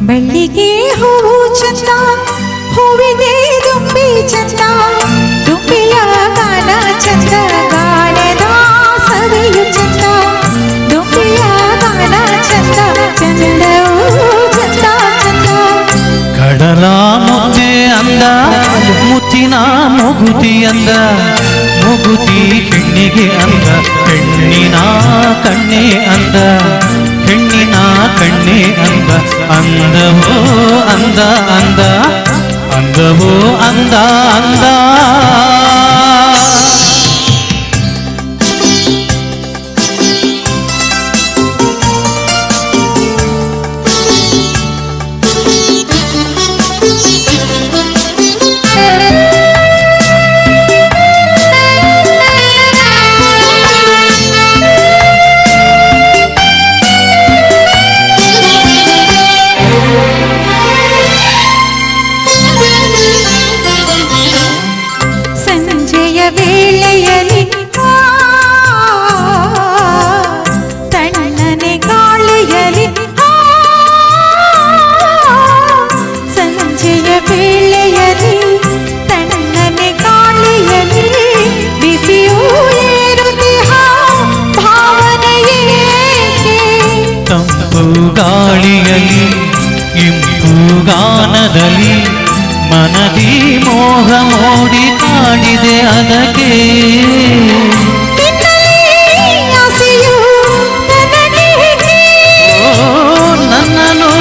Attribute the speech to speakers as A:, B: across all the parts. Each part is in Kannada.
A: ಬೆಳ್ಳಿಗೆ ಹೂವು ಚಂದ, ಹೂವಿಗೆ ದುಂಬಿ ಚಂದ, ದುಂಬಿಯ ಗಾನ ಚಂದ, ಗಾನದ ಸವಿಯು ಚಂದ, ದುಂಬಿಯ ಗಾನ ಚಂದ, ಚಂದವು ಚಂದ ಚಂದ.
B: ಕಡಲ ಮುದ್ದೆ ಅಂದ, ಮುತ್ತಿನ ಮುಗುತಿ ಅಂದ, ಮುಗುತಿ ಹೆಣ್ಣಿಗೆ ಅಂದ, ಹೆಣ್ಣಿನ ಕಣ್ಣೆ ಅಂದ, ಹೆಣ್ಣಿನ ಕಣ್ಣೆ ಅಂದ, ಅಂದವೋ ಅಂದ ಅಂದ, ಅಂದವೋ ಅಂದ ಅಂದ.
A: ವೇಳೆಯಲಿ ತಣ್ಣನೆ ಗಾಳಿಯಲಿ, ಸಂಜೆಯ ವೇಳೆಯಲಿ ತಣ್ಣನೆ ಗಾಳಿಯಲಿ, ಬಿಸಿಯೂ ಏರುತ್ತಿಹ ಭಾವನೆಯೇಕೆ,
B: ತಂಪು ಗಾಳಿಯಲಿ ಇಂಪು ಗಾನದಲ್ಲಿ, ಮನದಿ ಮೋಹ ಮೋಡಿ ಕಾಡಿದೆ ಅದಕ್ಕೆ, ನನ್ನನು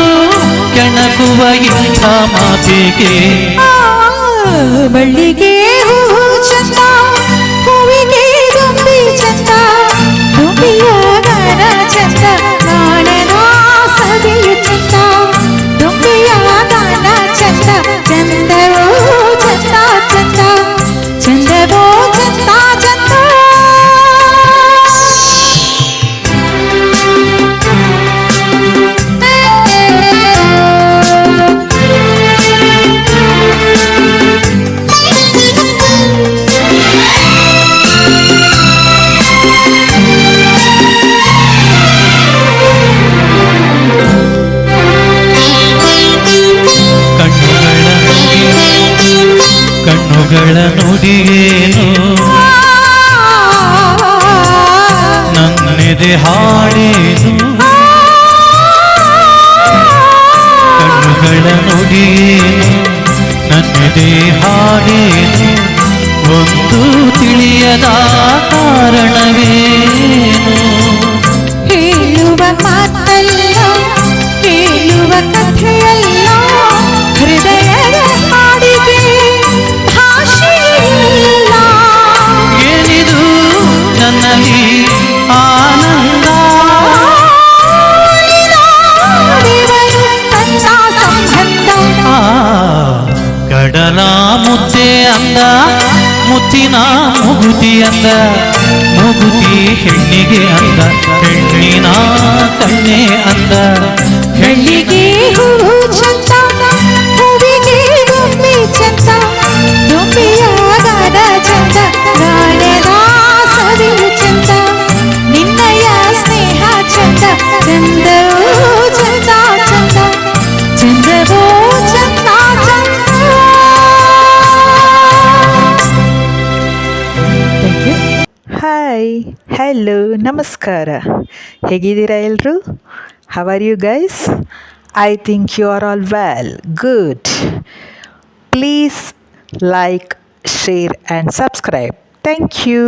B: ಕೆಣಕುವ ಇಂಥ ಮಾತಿಗೆ.
A: ಬಳ್ಳಿಗೆ ಹೂವು ಚಂದ, ಹೂವಿಗೆ ದುಂಬಿ ಚಂದ, ದುಂಬಿಯ ಗಾನ ಚಂದ, ಗಾನದ ಸವಿಯು ಚಂದ, ದುಂಬಿಯ ಗಾನ ಚಂದ, ಚಂದವೋ ಚಂದ ಚಂದ, ಚಂದವೋ ಚಂದ ಚಂದ.
B: ಕಣ್ಣುಗಳ ನುಡಿಯೇನು ನನ್ನೆದೆ ಹಾಡೇನು, ಕಣ್ಣುಗಳ ನುಡಿಯೇನು ನನ್ನೆದೆ ಹಾಡೇನು, ಒಂದು ತಿಳಿಯದ ಕಾರಣವೇನು,
A: ಹೇಳುವ ಮಾತಲ್ಲ ಕೇಳುವ ಕಥೆಯಲ್ಲ, ಹೃದಯದ ಹಾಡಿಗೆ ಭಾಷೆಯಿಲ್ಲ,
B: ಏನಿದು ನನ್ನಲ್ಲಿ ಆನಂದ,
A: ದೇವರು ತಂದ ಸಂಬಂಧ.
B: ಕಡಲ ಮುದ್ದೆ ಅಂದ, ಮುತ್ತಿನ ಮುಗುತಿ ಅಂದ, ಮುಗುತಿ ಹೆಣ್ಣಿಗೆ ಅಂದ, ಹೆಣ್ಣಿನ ಕಣ್ಣೆ ಅಂದ,
A: ಬೆಳ್ಳಿಗೆ ಹೂವು ಚಂದ, ಹೂವಿಗೆ ದುಂಬಿ ಚಂದ, ದುಂಬಿಯ ಗಾನ ಚಂದ, ಗಾನದ ಸವಿಯು ಚಂದ, ನಿನ್ನಯ ಸ್ನೇಹ ಚಂದ, ಚಂದವೋ ಚಂದ ಚಂದ, ಚಂದವೋ ಚಂದ ಚಂದ. ಹಾಯ್, ಹಲೋ, ನಮಸ್ಕಾರ. ಹೇಗಿದ್ದೀರಾ ಎಲ್ಲರೂ? How are you guys? I think you are all well. Good. Please like, share and subscribe. Thank you.